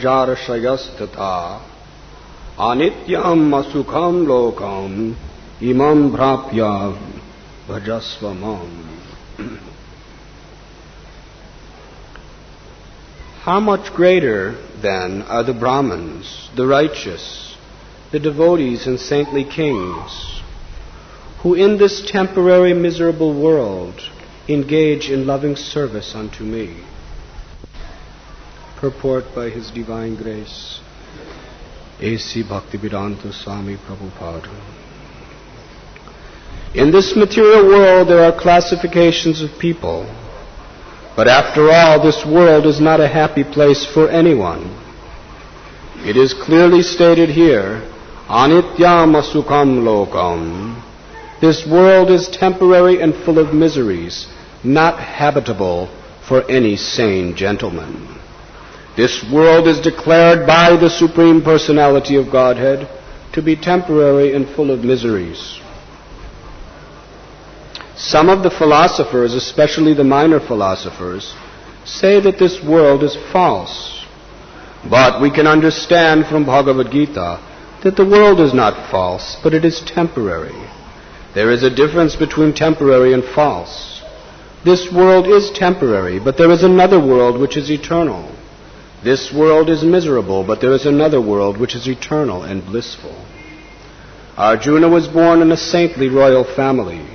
rajarashayastata anityam asukham lokam imam bhrapya bhajasvamam. How much greater, then, are the Brahmins, the righteous, the devotees and saintly kings, who in this temporary miserable world engage in loving service unto me. Purport by His Divine Grace, A.C. Bhaktivedanta Swami Prabhupada. In this material world there are classifications of people, but after all, this world is not a happy place for anyone. It is clearly stated here, Anityam Asukham Lokam. This world is temporary and full of miseries, not habitable for any sane gentleman. This world is declared by the Supreme Personality of Godhead to be temporary and full of miseries. Some of the philosophers, especially the minor philosophers, say that this world is false. But we can understand from Bhagavad Gita that the world is not false, but it is temporary. There is a difference between temporary and false. This world is temporary, but there is another world which is eternal. This world is miserable, but there is another world which is eternal and blissful. Arjuna was born in a saintly royal family.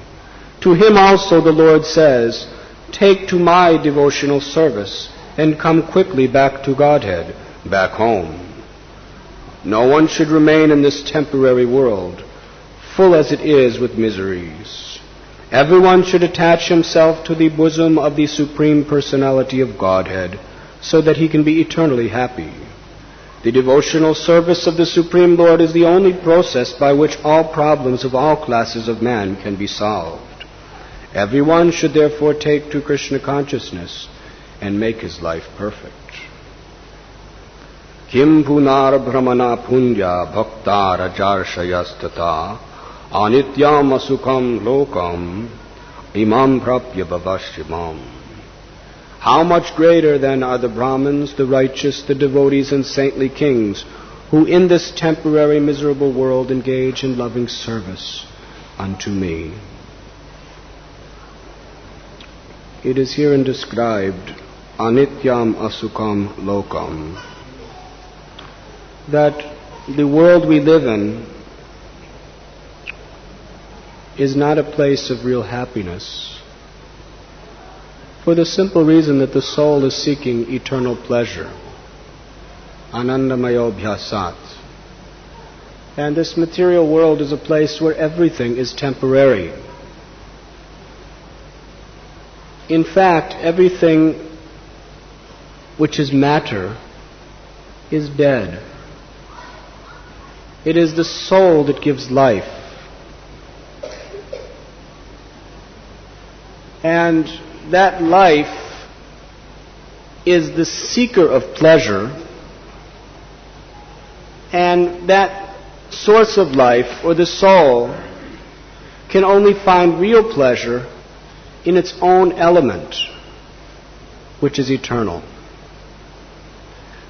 To him also the Lord says, "Take to my devotional service and come quickly back to Godhead, back home." No one should remain in this temporary world, full as it is with miseries. Everyone should attach himself to the bosom of the Supreme Personality of Godhead, so that he can be eternally happy. The devotional service of the Supreme Lord is the only process by which all problems of all classes of man can be solved. Everyone should therefore take to Krishna consciousness and make his life perfect. Kim punar brahmana punya bhakta rajarshayastata anityam asukham lokam imam prapya bhavashimam. How much greater then are the Brahmins, the righteous, the devotees and saintly kings, who in this temporary miserable world engage in loving service unto me. It is herein described, anityam asukham lokam, that the world we live in is not a place of real happiness, for the simple reason that the soul is seeking eternal pleasure, anandamayo bhyasat. And this material world is a place where everything is temporary. In fact, everything which is matter is dead. It is the soul that gives life. And that life is the seeker of pleasure, and that source of life, or the soul, can only find real pleasure in its own element, which is eternal.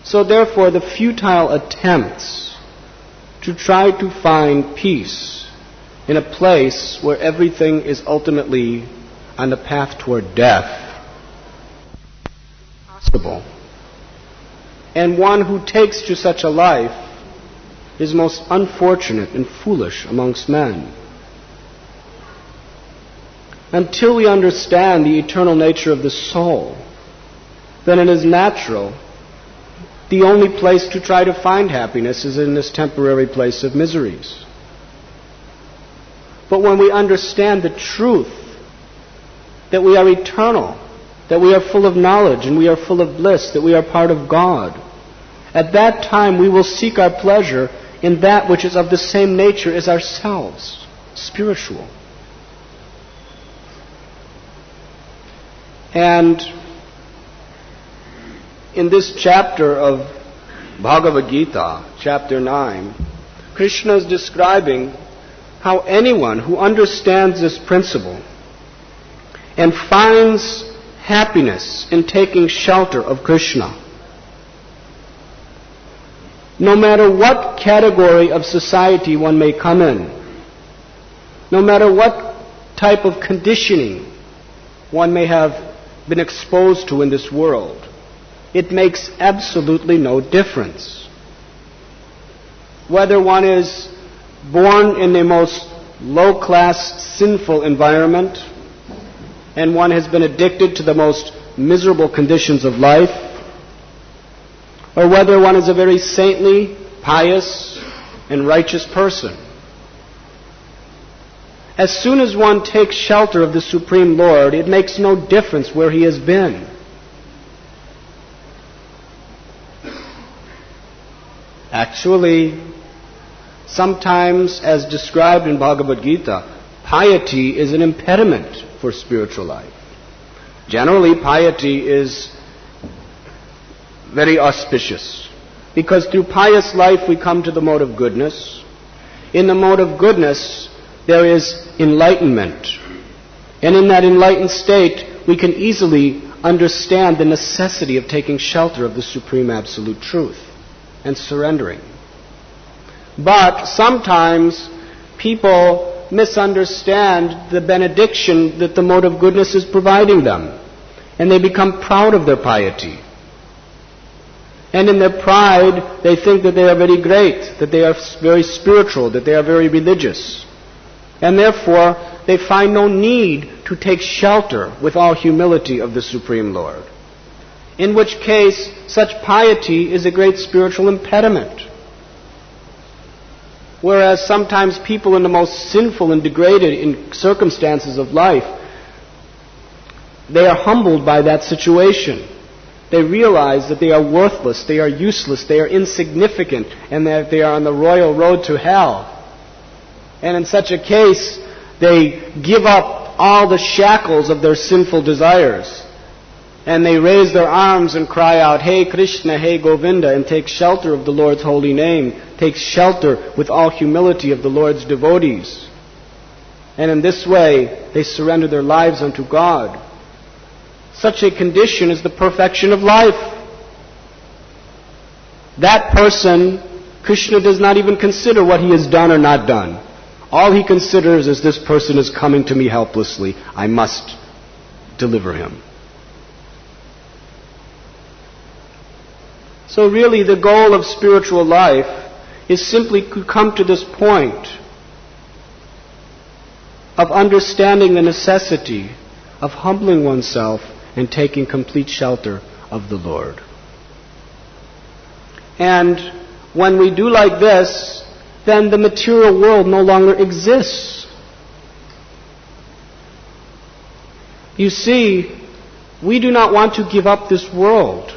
So therefore, the futile attempts to try to find peace in a place where everything is ultimately on the path toward death is possible. And one who takes to such a life is most unfortunate and foolish amongst men. Until we understand the eternal nature of the soul, then it is natural. The only place to try to find happiness is in this temporary place of miseries. But when we understand the truth, that we are eternal, that we are full of knowledge and we are full of bliss, that we are part of God, at that time we will seek our pleasure in that which is of the same nature as ourselves, spiritual. And in this chapter of Bhagavad Gita, chapter 9, Krishna is describing how anyone who understands this principle and finds happiness in taking shelter of Krishna no matter what category of society one may come in, no matter what type of conditioning one may have been exposed to in this world, it makes absolutely no difference. Whether one is born in the most low-class, sinful environment, and one has been addicted to the most miserable conditions of life, or whether one is a very saintly, pious, and righteous person. As soon as one takes shelter of the Supreme Lord, it makes no difference where he has been. Actually, sometimes, as described in Bhagavad Gita, piety is an impediment for spiritual life. Generally, piety is very auspicious, because through pious life we come to the mode of goodness. In the mode of goodness, there is enlightenment. And in that enlightened state, we can easily understand the necessity of taking shelter of the Supreme Absolute Truth and surrendering. But sometimes people misunderstand the benediction that the mode of goodness is providing them, and they become proud of their piety. And in their pride, they think that they are very great, that they are very spiritual, that they are very religious. And therefore, they find no need to take shelter with all humility of the Supreme Lord. In which case, such piety is a great spiritual impediment. Whereas sometimes people in the most sinful and degraded circumstances of life, they are humbled by that situation. They realize that they are worthless, they are useless, they are insignificant, and that they are on the royal road to hell. And in such a case, they give up all the shackles of their sinful desires. And they raise their arms and cry out, "Hey Krishna, hey Govinda," and take shelter of the Lord's holy name, take shelter with all humility of the Lord's devotees. And in this way, they surrender their lives unto God. Such a condition is the perfection of life. That person, Krishna does not even consider what he has done or not done. All he considers is, this person is coming to me helplessly. I must deliver him. So really the goal of spiritual life is simply to come to this point of understanding the necessity of humbling oneself and taking complete shelter of the Lord. And when we do like this, then the material world no longer exists. You see, we do not want to give up this world.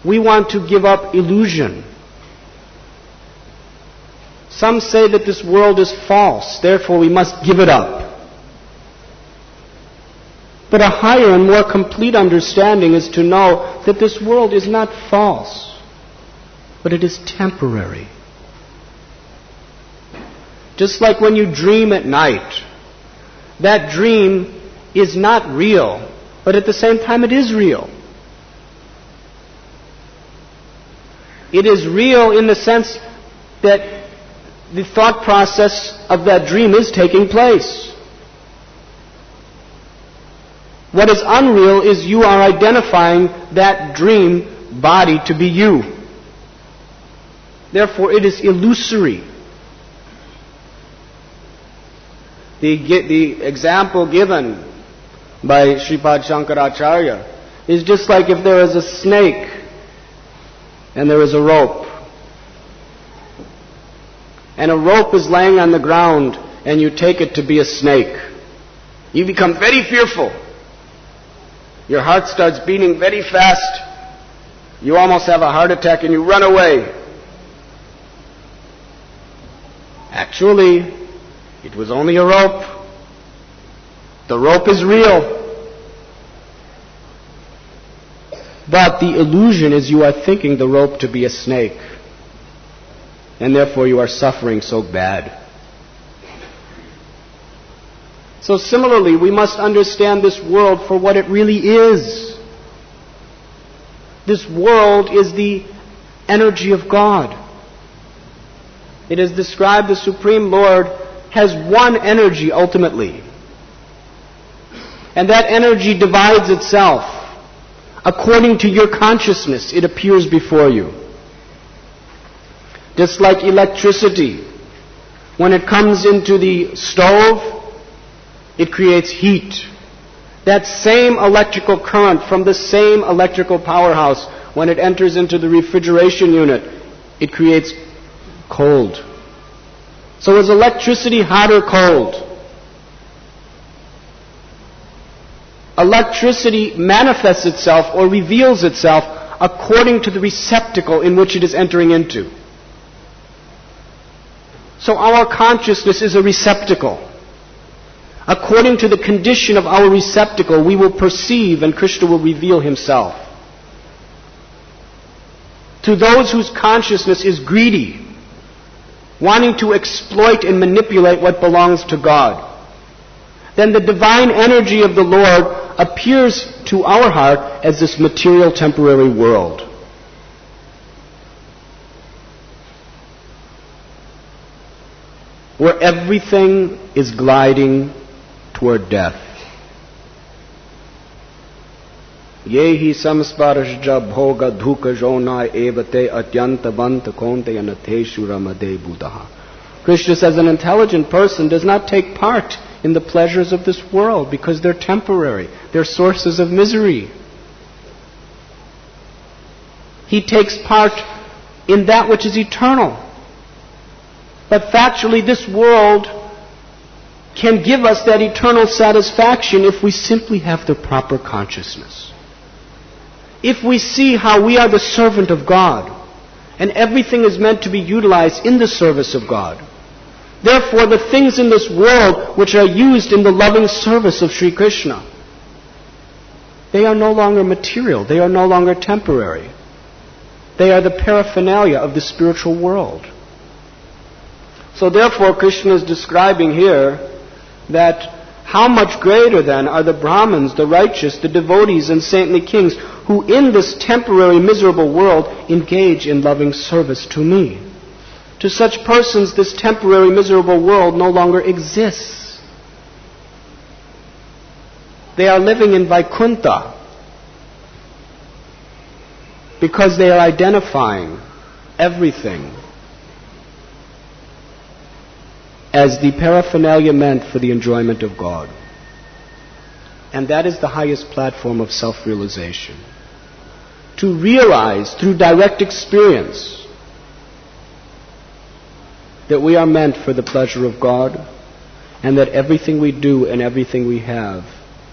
We want to give up illusion. Some say that this world is false, therefore we must give it up. But a higher and more complete understanding is to know that this world is not false, but it is temporary. Just like when you dream at night, that dream is not real, but at the same time it is real. It is real in the sense that the thought process of that dream is taking place. What is unreal is you are identifying that dream body to be you. Therefore, it is illusory. The example given by Sripad Shankaracharya is just like if there is a snake and there is a rope. And a rope is laying on the ground and you take it to be a snake. You become very fearful. Your heart starts beating very fast. You almost have a heart attack and you run away. Actually, it was only a rope. The rope is real. But the illusion is you are thinking the rope to be a snake. And therefore you are suffering so bad. So similarly, we must understand this world for what it really is. This world is the energy of God. It is described the Supreme Lord has one energy ultimately. And that energy divides itself. According to your consciousness, it appears before you. Just like electricity, when it comes into the stove, it creates heat. That same electrical current from the same electrical powerhouse, when it enters into the refrigeration unit, it creates cold. So is electricity hot or cold? Electricity manifests itself or reveals itself according to the receptacle in which it is entering into. So our consciousness is a receptacle. According to the condition of our receptacle, we will perceive and Krishna will reveal himself. To those whose consciousness is greedy, wanting to exploit and manipulate what belongs to God, then the divine energy of the Lord appears to our heart as this material temporary world. Where everything is gliding toward death. Yehi samsparashja bhoga dhuka jona evate atyanta banta konte yanateshu ramade buddha. Krishna says an intelligent person does not take part in the pleasures of this world because they're temporary. They're sources of misery. He takes part in that which is eternal. But factually, this world can give us that eternal satisfaction if we simply have the proper consciousness. If we see how we are the servant of God, and everything is meant to be utilized in the service of God. Therefore, the things in this world which are used in the loving service of Sri Krishna, they are no longer material. They are no longer temporary. They are the paraphernalia of the spiritual world. So therefore, Krishna is describing here that how much greater then are the Brahmins, the righteous, the devotees, and saintly kings who in this temporary miserable world engage in loving service to me. To such persons, this temporary miserable world no longer exists. They are living in Vaikuntha because they are identifying everything as the paraphernalia meant for the enjoyment of God. And that is the highest platform of self-realization. To realize through direct experience that we are meant for the pleasure of God and that everything we do and everything we have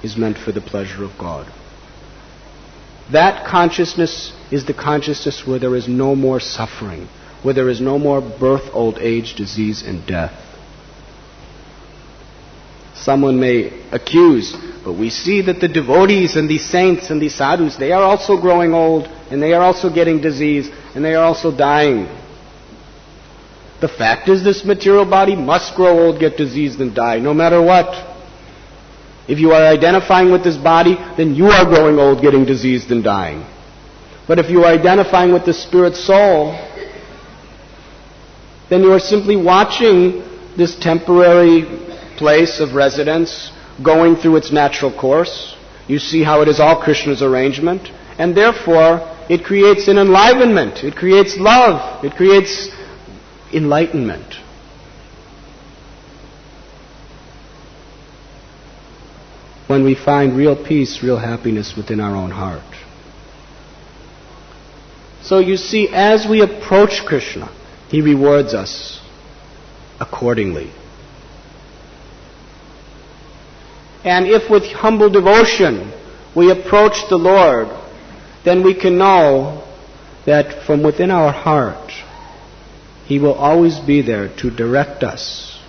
is meant for the pleasure of God. That consciousness is the consciousness where there is no more suffering, where there is no more birth, old age, disease, and death. Someone may accuse, but we see that the devotees and the saints and the sadhus, they are also growing old, and they are also getting disease, and they are also dying. The fact is, this material body must grow old, get diseased, and die, no matter what. If you are identifying with this body, then you are growing old, getting diseased, and dying. But if you are identifying with the spirit soul, then you are simply watching this temporary place of residence going through its natural course. You see how it is all Krishna's arrangement, and therefore it creates an enlivenment, it creates love, it creates enlightenment. When we find real peace, real happiness within our own heart. So you see, as we approach Krishna, He rewards us accordingly. And if with humble devotion we approach the Lord, then we can know that from within our heart, He will always be there to direct us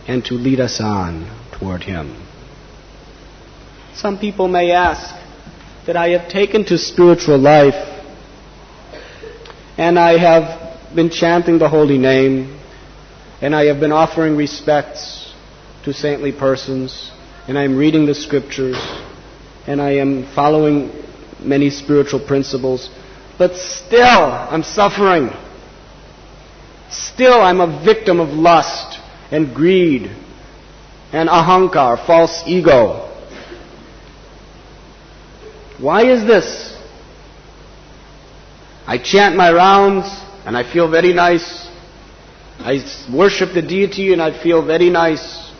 and to lead us on toward Him. Some people may ask that I have taken to spiritual life and I have been chanting the holy name and I have been offering respects to saintly persons, and I am reading the scriptures, and I am following many spiritual principles. But still, I'm suffering. Still, I'm a victim of lust and greed and ahankar, false ego. Why is this? I chant my rounds and I feel very nice. I worship the deity and I feel very nice.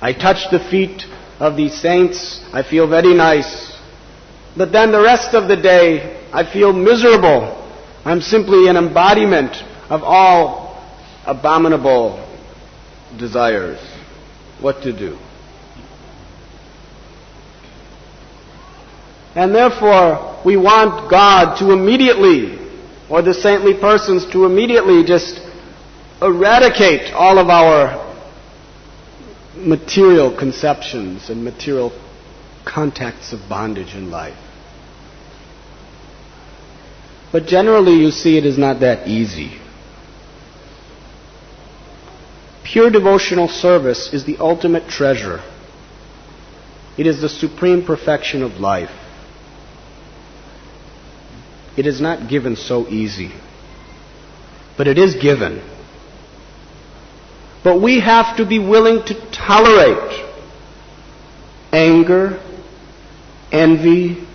I touch the feet of the saints, I feel very nice. But then the rest of the day, I feel miserable. I'm simply an embodiment of all abominable desires. What to do? And therefore, we want God to immediately, or the saintly persons to immediately just eradicate all of our material conceptions and material contacts of bondage in life. But generally, you see, it is not that easy. Pure devotional service is the ultimate treasure. It is the supreme perfection of life. It is not given so easy, but it is given. But we have to be willing to tolerate anger, envy,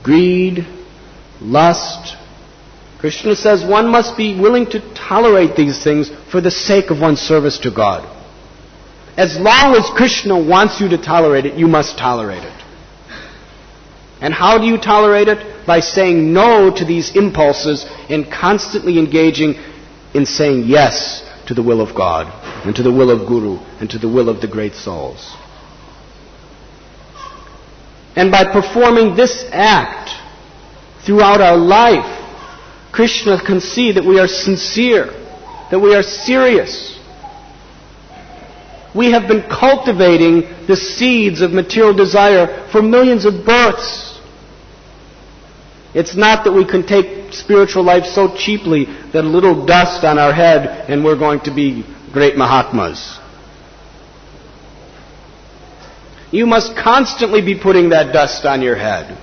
greed, lust. Krishna says one must be willing to tolerate these things for the sake of one's service to God. As long as Krishna wants you to tolerate it, you must tolerate it. And how do you tolerate it? By saying no to these impulses and constantly engaging in saying yes to the will of God and to the will of Guru and to the will of the great souls. And by performing this act throughout our life, Krishna can see that we are sincere, that we are serious. We have been cultivating the seeds of material desire for millions of births. It's not that we can take spiritual life so cheaply that a little dust on our head and we're going to be great Mahatmas. You must constantly be putting that dust on your head.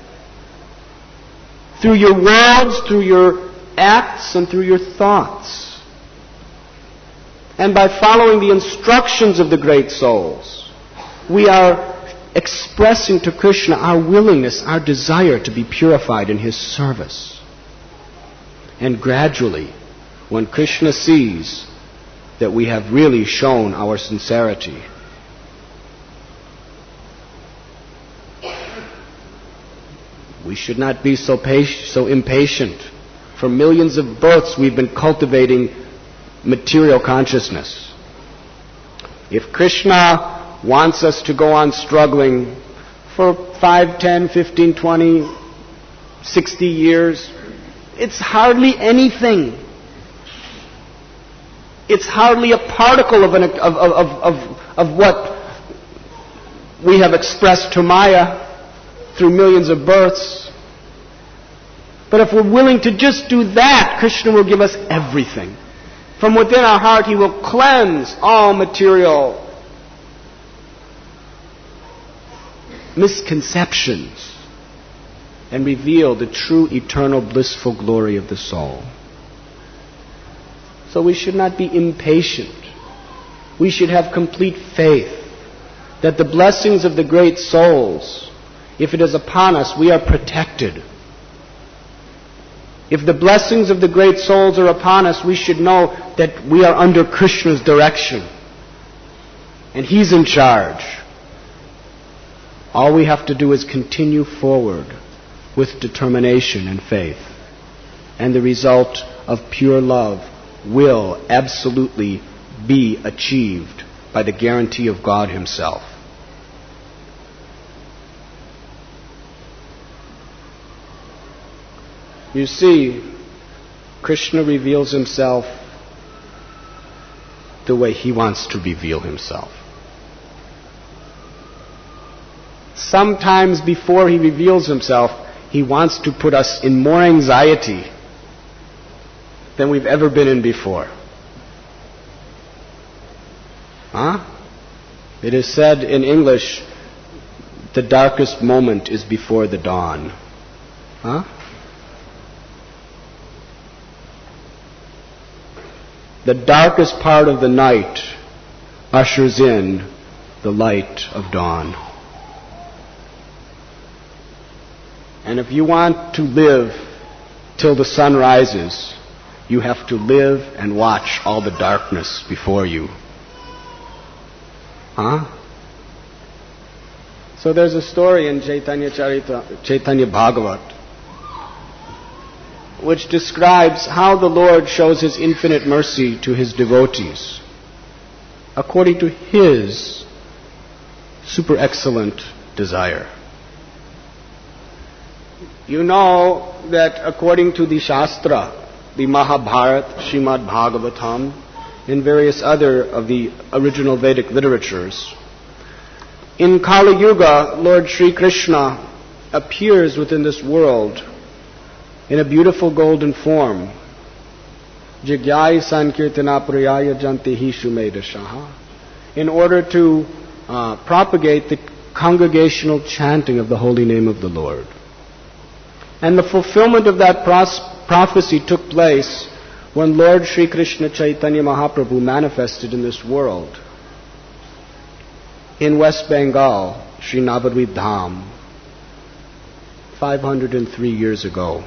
Through your words, through your acts, and through your thoughts. And by following the instructions of the great souls, we are expressing to Krishna our willingness, our desire to be purified in His service. And gradually, when Krishna sees that we have really shown our sincerity, we should not be so impatient. For millions of births we've been cultivating material consciousness. If Krishna wants us to go on struggling for 5, 10, 15, 20, 60 years, it's hardly anything. It's hardly a particle of what we have expressed to Maya through millions of births. But if we're willing to just do that, Krishna will give us everything. From within our heart, He will cleanse all material misconceptions and reveal the true eternal blissful glory of the soul. So we should not be impatient. We should have complete faith that the blessings of the great souls, if it is upon us, we are protected. If the blessings of the great souls are upon us, we should know that we are under Krishna's direction. And He's in charge. All we have to do is continue forward with determination and faith. And the result of pure love will absolutely be achieved by the guarantee of God Himself. You see, Krishna reveals Himself the way He wants to reveal Himself. Sometimes before He reveals Himself, He wants to put us in more anxiety than we've ever been in before. It is said in English, the darkest moment is before the dawn. the darkest part of the night ushers in the light of dawn. And if you want to live till the sun rises, you have to live and watch all the darkness before you. Huh? So there's a story in Chaitanya Bhagavat which describes how the Lord shows His infinite mercy to His devotees according to His super excellent desire. You know that according to the Shastra, the Mahabharata, Srimad Bhagavatam, and various other of the original Vedic literatures, in Kali Yuga, Lord Sri Krishna appears within this world in a beautiful golden form. Jigyai Sankirtana Priyaya Jantihi Shumedashaha, in order to propagate the congregational chanting of the holy name of the Lord. And the fulfillment of that prophecy took place when Lord Sri Krishna Chaitanya Mahaprabhu manifested in this world in West Bengal, Sri Navadvip Dham, 503 years ago.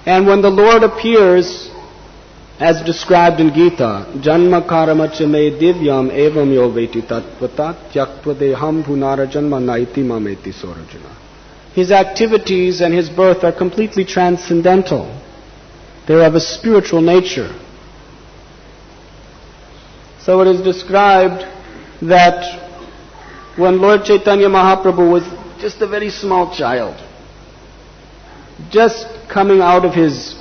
And when the Lord appears, as described in Gita, Janma karamacha me divyam evam yo veti tatvata tyaktva deham bhunara janma naiti mameti sorajana. His activities and his birth are completely transcendental. They're of a spiritual nature. So it is described that when Lord Chaitanya Mahaprabhu was just a very small child, just coming out of his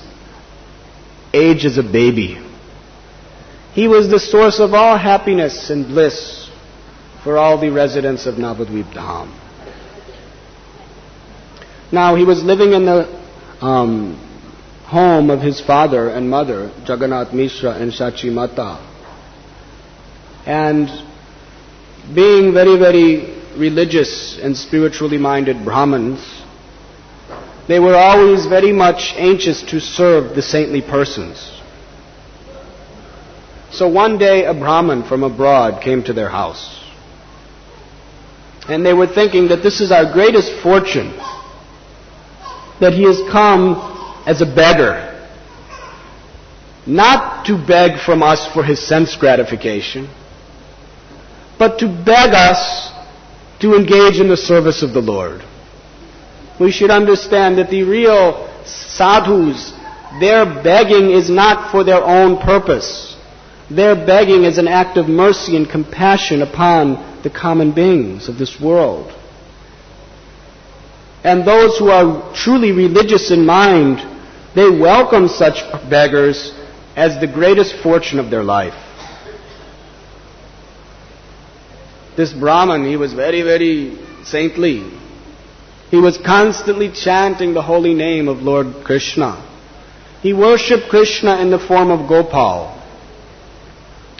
age as a baby, he was the source of all happiness and bliss for all the residents of Navadvip Dham. Now, he was living in the home of his father and mother, Jagannath Mishra and Shachi Mata. And being very, very religious and spiritually minded Brahmins, they were always very much anxious to serve the saintly persons. So one day a Brahmin from abroad came to their house. And they were thinking that this is our greatest fortune, that he has come as a beggar, not to beg from us for his sense gratification, but to beg us to engage in the service of the Lord. We should understand that the real sadhus, their begging is not for their own purpose. Their begging is an act of mercy and compassion upon the common beings of this world. And those who are truly religious in mind, they welcome such beggars as the greatest fortune of their life. This Brahman, he was very, very saintly. He was constantly chanting the holy name of Lord Krishna. He worshipped Krishna in the form of Gopal.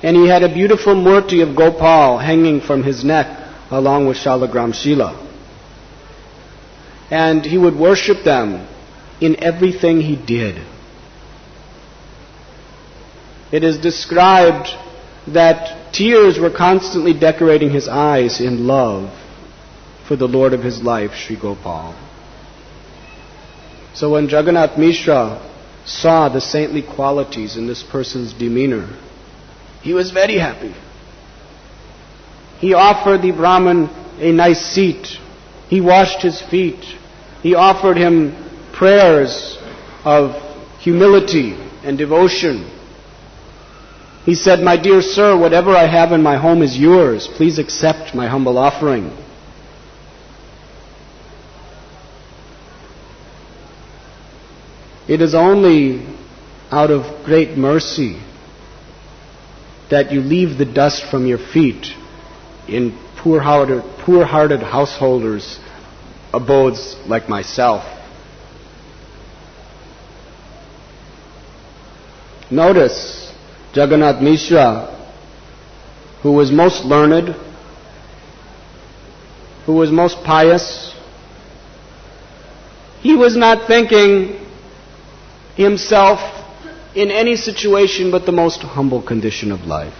And he had a beautiful murti of Gopal hanging from his neck along with Shalagram Shila. And he would worship them in everything he did. It is described that tears were constantly decorating his eyes in love for the Lord of his life, Sri Gopal. So when Jagannath Mishra saw the saintly qualities in this person's demeanor, he was very happy. He offered the Brahmin a nice seat. He washed his feet. He offered him prayers of humility and devotion. He said, "My dear sir, whatever I have in my home is yours. Please accept my humble offering." It is only out of great mercy that you leave the dust from your feet in poor-hearted householders' abodes like myself. Notice Jagannath Mishra, who was most learned, who was most pious, he was not thinking himself in any situation but the most humble condition of life.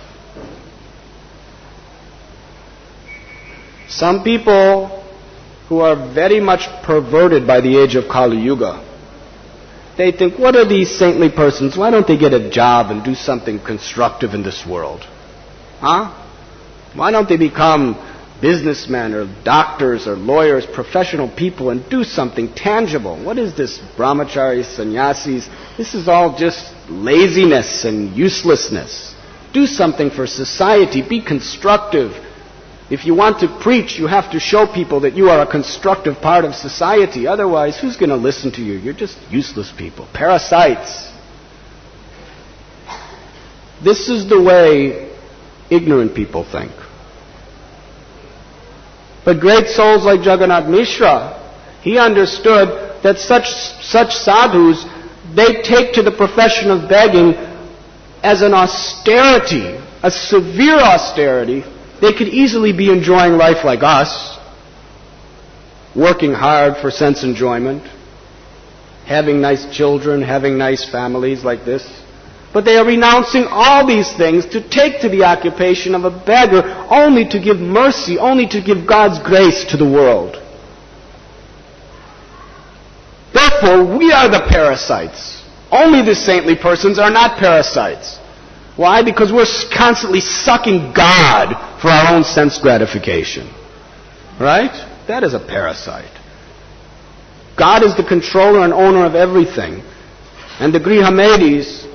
Some people who are very much perverted by the age of Kali Yuga, they think, what are these saintly persons? Why don't they get a job and do something constructive in this world? Huh? Why don't they become businessmen or doctors or lawyers, professional people, and do something tangible? What is this brahmacharis, sannyasis? This is all just laziness and uselessness. Do something for society. Be constructive. If you want to preach, you have to show people that you are a constructive part of society. Otherwise, who's going to listen to you? You're just useless people, parasites. This is the way ignorant people think. But great souls like Jagannath Mishra, he understood that such sadhus, they take to the profession of begging as an austerity, a severe austerity. They could easily be enjoying life like us, working hard for sense enjoyment, having nice children, having nice families like this. But they are renouncing all these things to take to the occupation of a beggar only to give mercy, only to give God's grace to the world. Therefore, we are the parasites. Only the saintly persons are not parasites. Why? Because we're constantly sucking God for our own sense gratification. Right? That is a parasite. God is the controller and owner of everything. And the Grihamedis,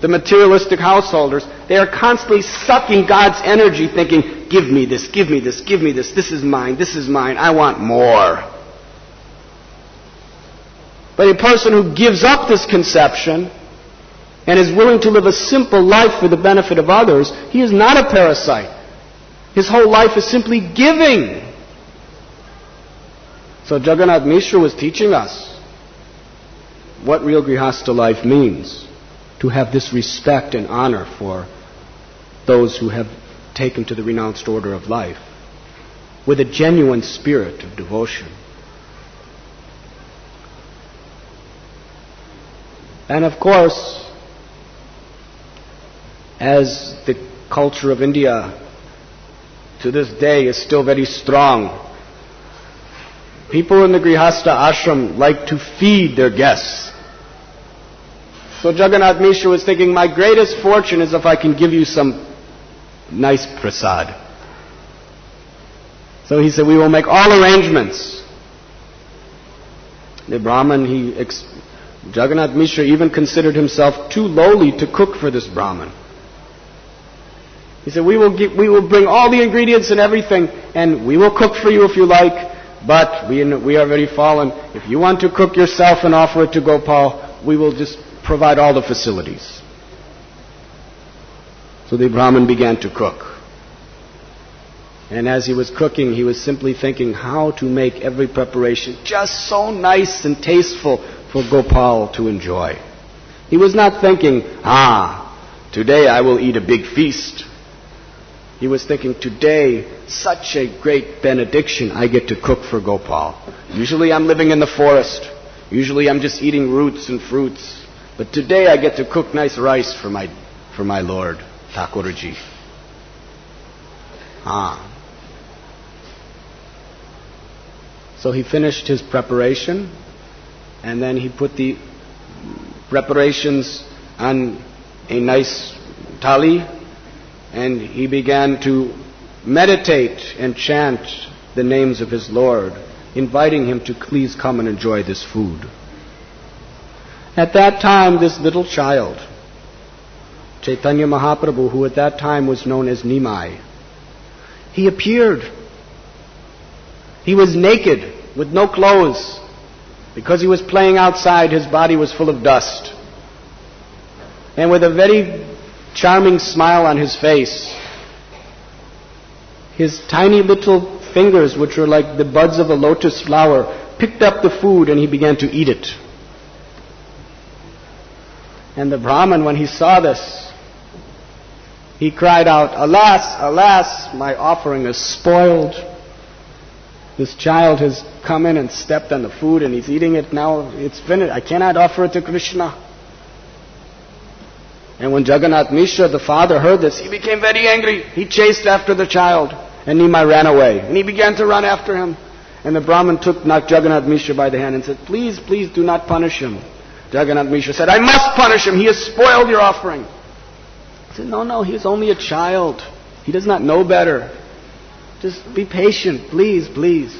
the materialistic householders, they are constantly sucking God's energy, thinking, give me this, give me this, give me this, this is mine, I want more. But a person who gives up this conception and is willing to live a simple life for the benefit of others, he is not a parasite. His whole life is simply giving. So Jagannath Mishra was teaching us what real Grihastha life means. To have this respect and honor for those who have taken to the renounced order of life with a genuine spirit of devotion. And of course, as the culture of India to this day is still very strong, people in the Grihastha ashram like to feed their guests. So Jagannath Mishra was thinking, my greatest fortune is if I can give you some nice prasad. So he said, we will make all arrangements. The Brahmin, Jagannath Mishra even considered himself too lowly to cook for this Brahmin. He said, we will bring all the ingredients and everything, and we will cook for you if you like, but we are very fallen. If you want to cook yourself and offer it to Gopal, we will just provide all the facilities. So the Brahmin began to cook. And as he was cooking, he was simply thinking how to make every preparation just so nice and tasteful for Gopal to enjoy. He was not thinking, today I will eat a big feast. He was thinking, today, such a great benediction I get to cook for Gopal. Usually I'm living in the forest. Usually I'm just eating roots and fruits. But today I get to cook nice rice for my Lord, Thakurji. So he finished his preparation, and then he put the preparations on a nice thali, and he began to meditate and chant the names of his Lord, inviting him to please come and enjoy this food. At that time, this little child, Chaitanya Mahaprabhu, who at that time was known as Nimai, he appeared. He was naked, with no clothes. Because he was playing outside, his body was full of dust. And with a very charming smile on his face, his tiny little fingers, which were like the buds of a lotus flower, picked up the food and he began to eat it. And the Brahmin, when he saw this, he cried out, "Alas, alas, my offering is spoiled. This child has come in and stepped on the food and he's eating it now. It's finished. I cannot offer it to Krishna." And when Jagannath Mishra, the father, heard this, he became very angry. He chased after the child, and Nimai ran away. And he began to run after him. And the Brahmin took Jagannath Mishra by the hand and said, please, please do not punish him. Jagannath Mishra said, I must punish him. He has spoiled your offering. He said, no, he is only a child. He does not know better. Just be patient, please, please.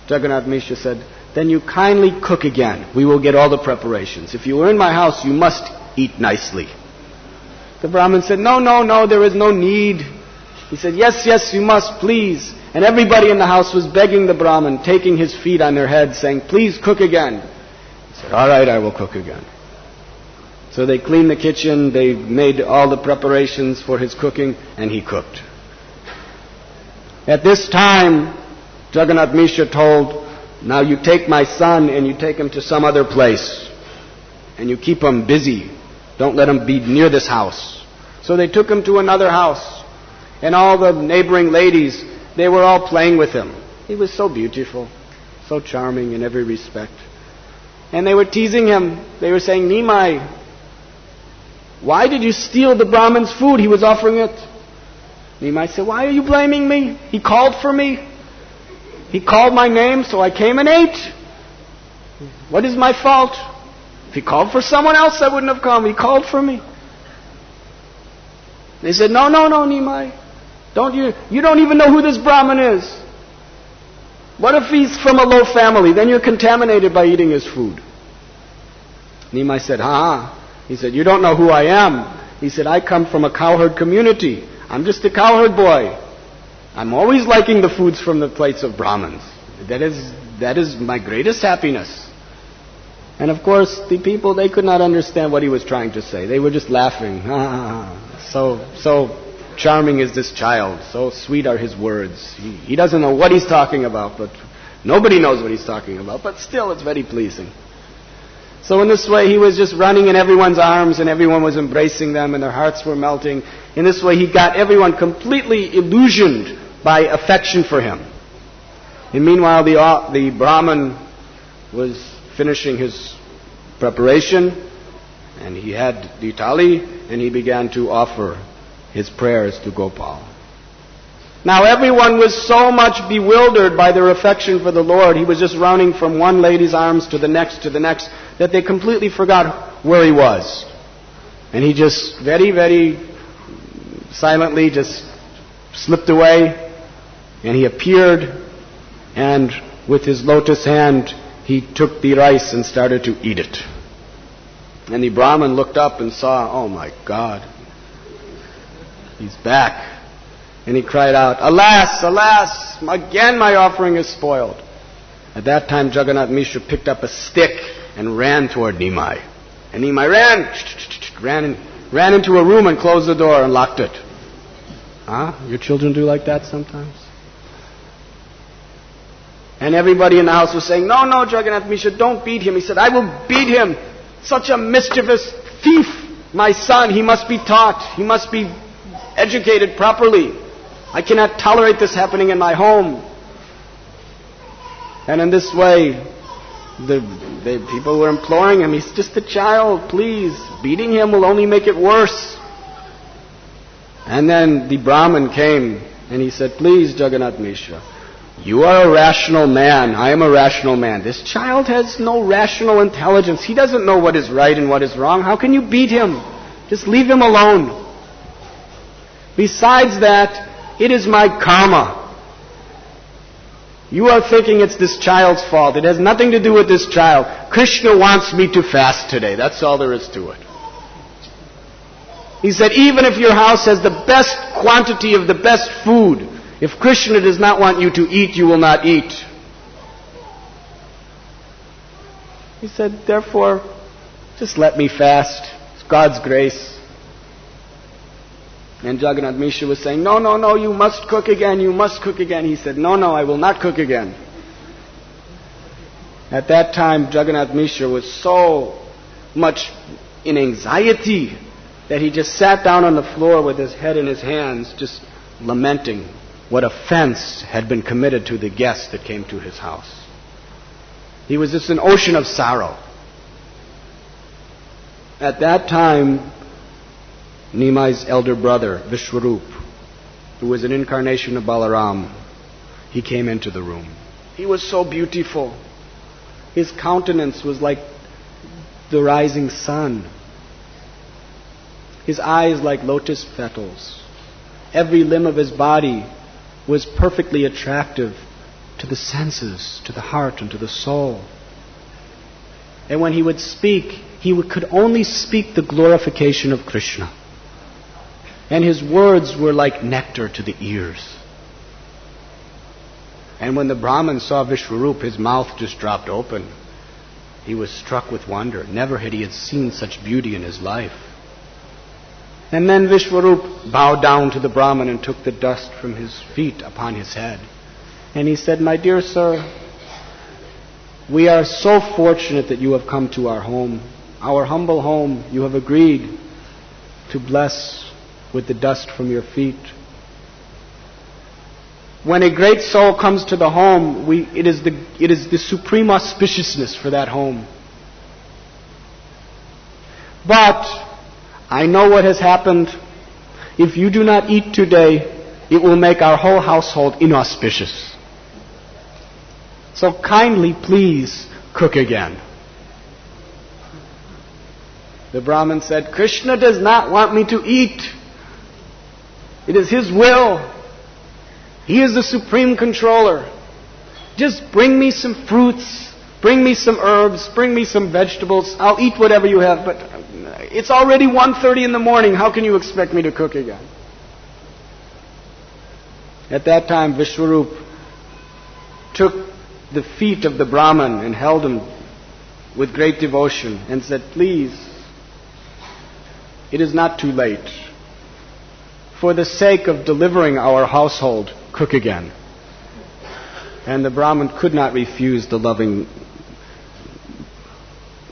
Jagannath Mishra said, then you kindly cook again. We will get all the preparations. If you are in my house, you must eat nicely. The Brahmin said, no, there is no need. He said, yes, you must, please. And everybody in the house was begging the Brahmin, taking his feet on their heads, saying, please cook again. He said, all right, I will cook again. So they cleaned the kitchen, they made all the preparations for his cooking, and he cooked. At this time, Jagannath Mishra told, now you take my son and you take him to some other place. And you keep him busy. Don't let him be near this house. So they took him to another house. And all the neighboring ladies, they were all playing with him. He was so beautiful, so charming in every respect. And they were teasing him. They were saying, Nimai, why did you steal the Brahmin's food? He was offering it. Nimai said, why are you blaming me? He called for me. He called my name, so I came and ate. What is my fault? If he called for someone else, I wouldn't have come. He called for me. They said, no, Nimai. You don't even know who this Brahmin is. What if he's from a low family? Then you're contaminated by eating his food. Nimai said, He said, you don't know who I am. He said, I come from a cowherd community. I'm just a cowherd boy. I'm always liking the foods from the plates of Brahmins. That is my greatest happiness. And of course, the people, they could not understand what he was trying to say. They were just laughing. So charming is this child. So sweet are his words. He doesn't know what he's talking about, but nobody knows what he's talking about. But still, it's very pleasing. So in this way, he was just running in everyone's arms, and everyone was embracing them, and their hearts were melting. In this way, he got everyone completely illusioned by affection for him. And meanwhile, the Brahmin was finishing his preparation, and he had the thali, and he began to offer his prayers to Gopal. Now everyone was so much bewildered by their affection for the Lord, he was just running from one lady's arms to the next, that they completely forgot where he was. And he just very, very silently just slipped away, and he appeared, and with his lotus hand, he took the rice and started to eat it. And the Brahmin looked up and saw, oh my God, he's back. And he cried out, alas, alas, again my offering is spoiled. At that time, Jagannath Mishra picked up a stick and ran toward Nimai. And Nimai ran into a room and closed the door and locked it. Your children do like that sometimes? And everybody in the house was saying, no, Jagannath Mishra, don't beat him. He said, I will beat him. Such a mischievous thief, my son. He must be taught. He must be educated properly. I cannot tolerate this happening in my home. And in this way, the people were imploring him, he's just a child, please. Beating him will only make it worse. And then the Brahmin came and he said, please, Jagannath Mishra, you are a rational man. I am a rational man. This child has no rational intelligence. He doesn't know what is right and what is wrong. How can you beat him? Just leave him alone. Besides that, it is my karma. You are thinking it's this child's fault. It has nothing to do with this child. Krishna wants me to fast today. That's all there is to it. He said, even if your house has the best quantity of the best food, if Krishna does not want you to eat, you will not eat. He said, therefore, just let me fast. It's God's grace. And Jagannath Mishra was saying, no, you must cook again, you must cook again. He said, no, I will not cook again. At that time, Jagannath Mishra was so much in anxiety that he just sat down on the floor with his head in his hands, just lamenting what offense had been committed to the guest that came to his house. He was just an ocean of sorrow. At that time, Nimai's elder brother, Vishwarup, who was an incarnation of Balaram, he came into the room. He was so beautiful. His countenance was like the rising sun. His eyes like lotus petals. Every limb of his body was perfectly attractive to the senses, to the heart, and to the soul. And when he would speak, he could only speak the glorification of Krishna. And his words were like nectar to the ears. And when the Brahmin saw Vishwarup, his mouth just dropped open. He was struck with wonder. Never had he seen such beauty in his life. And then Vishwarup bowed down to the Brahmin and took the dust from his feet upon his head. And he said, "My dear sir, we are so fortunate that you have come to our home, our humble home. You have agreed to bless with the dust from your feet. When a great soul comes to the home, it is the supreme auspiciousness for that home. But I know what has happened. If you do not eat today, it will make our whole household inauspicious. So kindly, please, cook again." The Brahmin said, "Krishna does not want me to eat. It is His will. He is the supreme controller. Just bring me some fruits, bring me some herbs, bring me some vegetables. I'll eat whatever you have, but it's already 1:30 in the morning. How can you expect me to cook again?" At that time, Vishwarup took the feet of the Brahmin and held him with great devotion and said, "Please, it is not too late. For the sake of delivering our household, cook again." And the Brahmin could not refuse the loving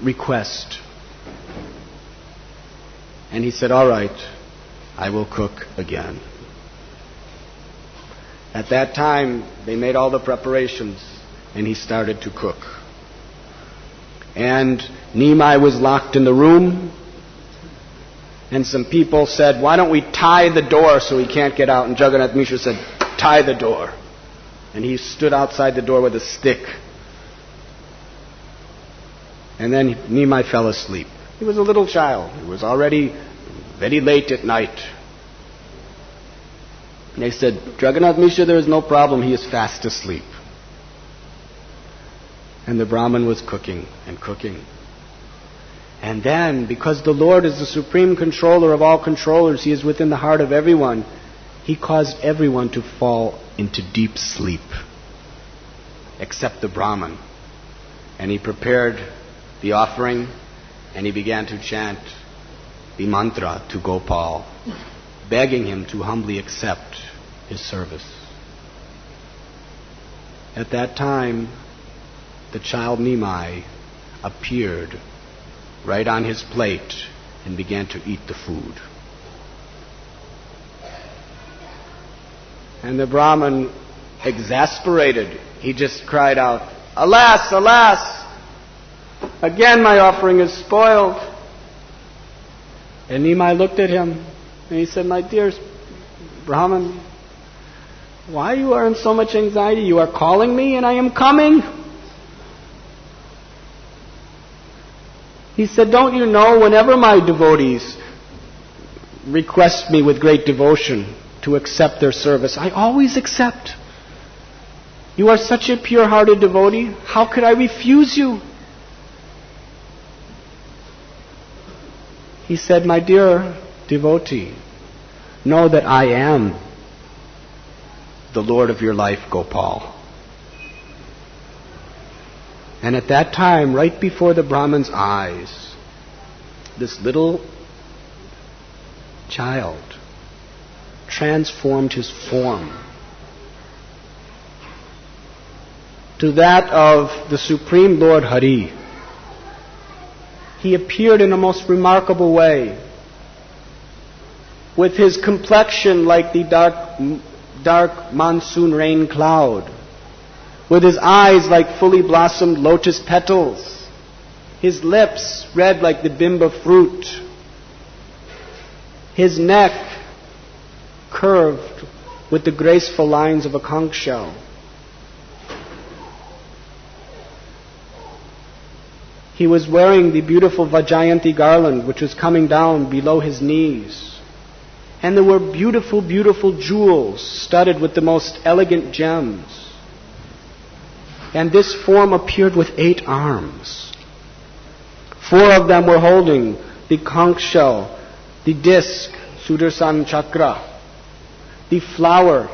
request. And he said, "All right, I will cook again." At that time, they made all the preparations, and he started to cook. And Nimai was locked in the room, and some people said, "Why don't we tie the door so he can't get out?" And Jagannath Mishra said, "Tie the door." And he stood outside the door with a stick. And then Nimai fell asleep. He was a little child. It was already very late at night. And they said, "Jagannath Mishra, there is no problem. He is fast asleep." And the Brahmin was cooking and cooking. And then, because the Lord is the supreme controller of all controllers, He is within the heart of everyone, He caused everyone to fall into deep sleep, except the Brahmin. And he prepared the offering, and he began to chant the mantra to Gopal, begging him to humbly accept his service. At that time, the child Nimai appeared right on his plate and began to eat the food. And the Brahmin, exasperated, he just cried out, "Alas, alas! Again my offering is spoiled." And Nimai looked at him and he said, "My dear Brahmin, why you are in so much anxiety? You are calling me and I am coming." He said, "Don't you know, whenever my devotees request me with great devotion to accept their service, I always accept. You are such a pure-hearted devotee. How could I refuse you?" He said, "My dear devotee, know that I am the Lord of your life, Gopal." And at that time, right before the Brahmin's eyes, this little child transformed his form to that of the Supreme Lord Hari. He appeared in a most remarkable way, with his complexion like the dark monsoon rain cloud, with his eyes like fully blossomed lotus petals, his lips red like the bimba fruit, his neck curved with the graceful lines of a conch shell. He was wearing the beautiful Vajjayanti garland, which was coming down below his knees. And there were beautiful, beautiful jewels studded with the most elegant gems. And this form appeared with 8 arms. 4 of them were holding the conch shell, the disc, Sudarshan Chakra, the flower,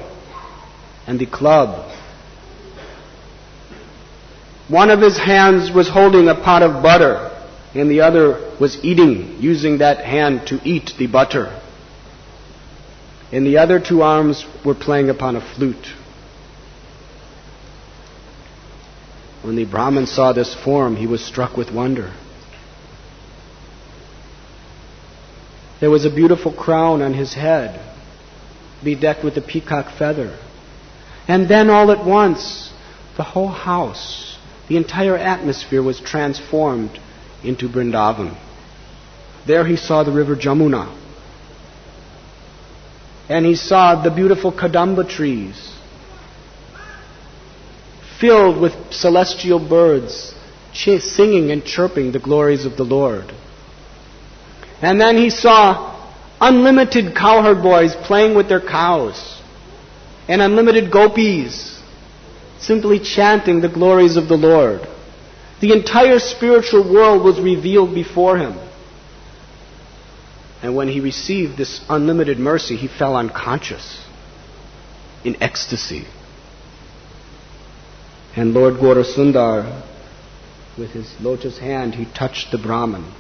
and the club. One of his hands was holding a pot of butter, and the other was eating, using that hand to eat the butter. And the other 2 arms were playing upon a flute. When the Brahmin saw this form, he was struck with wonder. There was a beautiful crown on his head, bedecked with a peacock feather. And then all at once, the whole house, the entire atmosphere was transformed into Vrindavan. There he saw the river Jamuna. And he saw the beautiful Kadamba trees, filled with celestial birds, singing and chirping the glories of the Lord. And then he saw unlimited cowherd boys playing with their cows, and unlimited gopis simply chanting the glories of the Lord. The entire spiritual world was revealed before him. And when he received this unlimited mercy, he fell unconscious, in ecstasy. And Lord Gaurasundar, with his lotus hand, he touched the Brahman.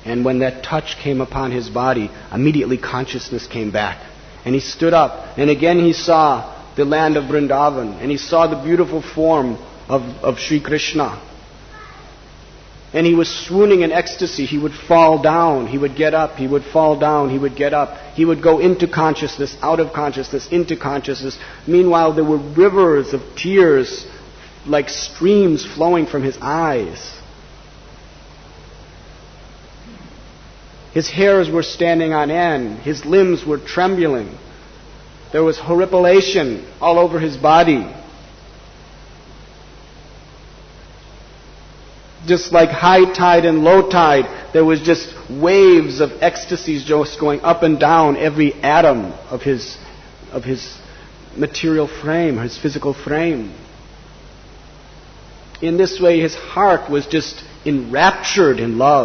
And when that touch came upon his body, immediately consciousness came back. And he stood up, and again he saw the land of Vrindavan, and he saw the beautiful form of Sri Krishna. And he was swooning in ecstasy. He would fall down, he would get up, he would fall down, he would get up. He would go into consciousness, out of consciousness, into consciousness. Meanwhile, there were rivers of tears, like streams flowing from his eyes. His hairs were standing on end. His limbs were trembling. There was horripilation all over his body. Just like high tide and low tide, there was just waves of ecstasies just going up and down every atom of his material frame, his physical frame. In this way, his heart was just enraptured in love.